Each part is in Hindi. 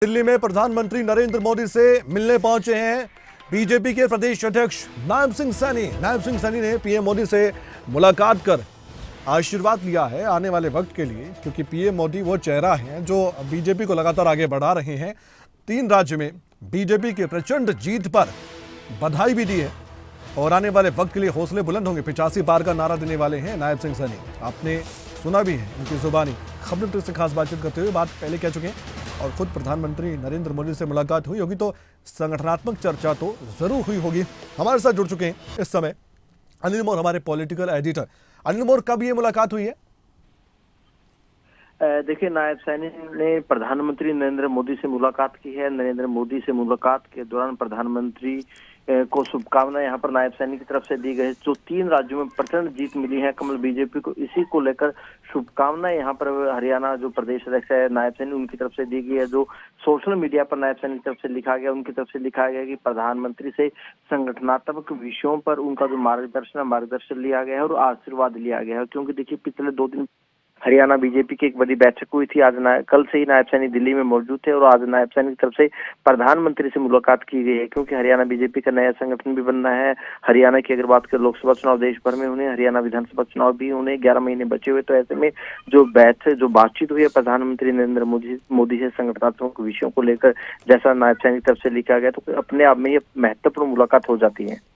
दिल्ली में प्रधानमंत्री नरेंद्र मोदी से मिलने पहुंचे हैं बीजेपी के प्रदेश अध्यक्ष नायब सिंह सैनी। नायब सिंह सैनी ने पीएम मोदी से मुलाकात कर आशीर्वाद लिया है आने वाले वक्त के लिए, क्योंकि पीएम मोदी वो चेहरा है जो बीजेपी को लगातार आगे बढ़ा रहे हैं। 3 राज्य में बीजेपी की प्रचंड जीत पर बधाई भी दी है और आने वाले वक्त के लिए हौसले बुलंद होंगे। 85 पार का नारा देने वाले हैं नायब सिंह सैनी। आपने सुना भी है उनकी जुबानी। खबरनगर से खास बातचीत करते हुए बात पहले कह चुके हैं और खुद प्रधानमंत्री नरेंद्र मोदी से मुलाकात हुई होगी तो संगठनात्मक चर्चा तो जरूर हुई होगी। हमारे साथ जुड़ चुके हैं इस समय अनिल मोर, हमारे पॉलिटिकल एडिटर। अनिल मोर, कब ये मुलाकात हुई है? देखिए, नायब सैनी ने प्रधानमंत्री नरेंद्र मोदी से मुलाकात की है। नरेंद्र मोदी से मुलाकात के दौरान प्रधानमंत्री को शुभकामनाएं यहाँ पर नायब सैनी की तरफ से दी गई। जो 3 राज्यों में प्रचंड जीत मिली है कमल बीजेपी को, इसी को लेकर शुभकामनाएं यहाँ पर हरियाणा जो प्रदेश अध्यक्ष है नायब सैनी उनकी तरफ से दी गई है। जो सोशल मीडिया पर नायब सैनी की तरफ से लिखा गया, उनकी तरफ से लिखा गया कि प्रधानमंत्री से संगठनात्मक विषयों पर उनका जो मार्गदर्शन लिया गया है और आशीर्वाद लिया गया है। क्योंकि देखिए, पिछले 2 दिन हरियाणा बीजेपी की एक बड़ी बैठक हुई थी। आज कल से ही नायब सैनी दिल्ली में मौजूद थे और आज नायब सैनी की तरफ से प्रधानमंत्री से मुलाकात की गई है। क्योंकि हरियाणा बीजेपी का नया संगठन भी बनना है। हरियाणा की अगर बात करें, लोकसभा चुनाव देश भर में होने, हरियाणा विधानसभा चुनाव भी होने, 11 महीने बचे हुए। तो ऐसे में जो बातचीत हुई है प्रधानमंत्री नरेंद्र मोदी से संगठनात्मक विषयों को लेकर, जैसा नायब सैनी की तरफ से लिखा गया, तो अपने आप में ये महत्वपूर्ण मुलाकात हो जाती है।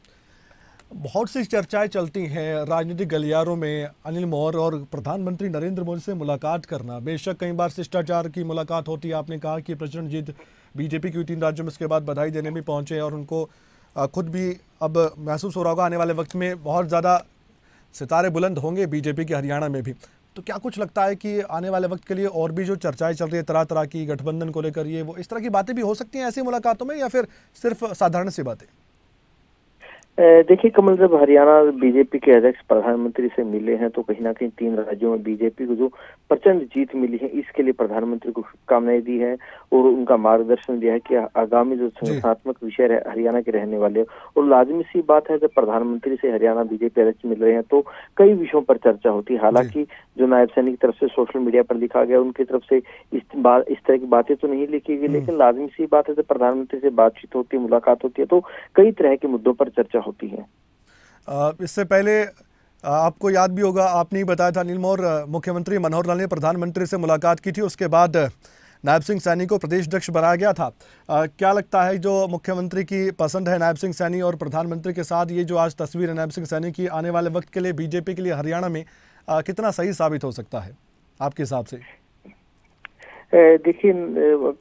बहुत सी चर्चाएं चलती हैं राजनीतिक गलियारों में अनिल मोर, और प्रधानमंत्री नरेंद्र मोदी से मुलाकात करना बेशक कई बार शिष्टाचार की मुलाकात होती है। आपने कहा कि प्रचंड जीत बीजेपी की 3 राज्यों में, इसके बाद बधाई देने भी पहुंचे और उनको खुद भी अब महसूस हो रहा होगा आने वाले वक्त में बहुत ज़्यादा सितारे बुलंद होंगे बीजेपी के हरियाणा में भी। तो क्या कुछ लगता है कि आने वाले वक्त के लिए और भी जो चर्चाएं चल रही है तरह तरह की गठबंधन को लेकर, ये वो इस तरह की बातें भी हो सकती हैं ऐसी मुलाकातों में, या फिर सिर्फ साधारण सी बातें? देखिए कमल, जब हरियाणा बीजेपी के अध्यक्ष प्रधानमंत्री से मिले हैं तो कहीं ना कहीं 3 राज्यों में बीजेपी को जो प्रचंड जीत मिली है, इसके लिए प्रधानमंत्री को शुभकामनाएं दी है और उनका मार्गदर्शन दिया है कि आगामी जो संगठनात्मक विषय हरियाणा के रहने वाले हैं। और लाजमी सी बात है, जब प्रधानमंत्री से हरियाणा बीजेपी अध्यक्ष मिल रहे हैं तो कई विषयों पर चर्चा होती है। हालांकि जो नायब सैनी की तरफ से सोशल मीडिया पर लिखा गया, उनकी तरफ से इस तरह की बातें तो नहीं लिखी गई, लेकिन लाजमी सी बात है, जब प्रधानमंत्री से बातचीत होती है, मुलाकात होती है, तो कई तरह के मुद्दों पर चर्चा होती है। इससे पहले आपको याद भी होगा, आपने ही बताया था अनिल मोर, मुख्यमंत्री मनोहर लाल ने प्रधानमंत्री से मुलाकात की थी। उसके बाद नायब सिंह सैनी को प्रदेश अध्यक्ष बनाया गया था। क्या लगता है जो मुख्यमंत्री की पसंद है नायब सिंह सैनी और प्रधानमंत्री के साथ, ये जो आज तस्वीर है नायब सिंह सैनी की, आने वाले वक्त के लिए बीजेपी के लिए हरियाणा में कितना सही साबित हो सकता है आपके हिसाब से? देखिए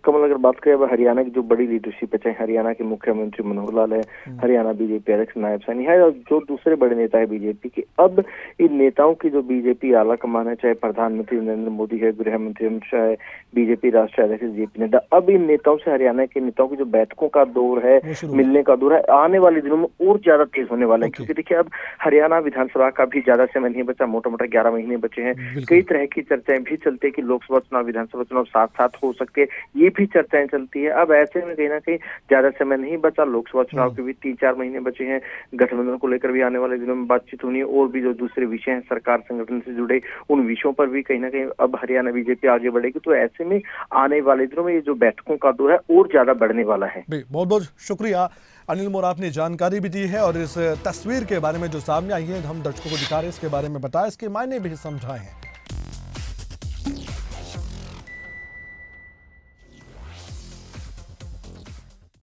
कमल, अगर बात करें अब हरियाणा की जो बड़ी लीडरशिप है, चाहे हरियाणा के मुख्यमंत्री मनोहर लाल है, हरियाणा बीजेपी अध्यक्ष नायब सैनी है और जो दूसरे बड़े नेता है बीजेपी के, अब इन नेताओं की जो बीजेपी आला कमान है, चाहे प्रधानमंत्री नरेंद्र मोदी है, गृह मंत्री अमित शाह है, बीजेपी राष्ट्रीय अध्यक्ष जेपी नड्डा, अब इन नेताओं से, हरियाणा के नेताओं की जो बैठकों का दौर है, मिलने का दौर है, आने वाले दिनों में और ज्यादा तेज होने वाला है। क्योंकि देखिए, अब हरियाणा विधानसभा का भी ज्यादा समय नहीं बचा, मोटा 11 महीने बचे हैं। कई तरह की चर्चाएं भी चलती है कि लोकसभा चुनाव विधानसभा चुनाव साथ हो सकते हैं, ये भी चर्चाएं चलती है। अब ऐसे में कहीं ना कहीं ज्यादा समय नहीं बचा, लोकसभा चुनाव के भी 3-4 महीने बचे हैं। गठबंधन को लेकर भी आने वाले दिनों में बातचीत होनी है और भी जो दूसरे विषय हैं सरकार संगठन से जुड़े, उन विषयों पर भी कहीं ना कहीं अब हरियाणा बीजेपी आगे बढ़ेगी। तो ऐसे में आने वाले दिनों में ये जो बैठकों का दौर है और ज्यादा बढ़ने वाला है। बहुत बहुत शुक्रिया अनिल मोर, आपने जानकारी भी दी है और इस तस्वीर के बारे में जो सामने आई है हम दर्शकों को दिखा रहे हैं, इसके बारे में बताया, इसके मायने भी समझाए हैं।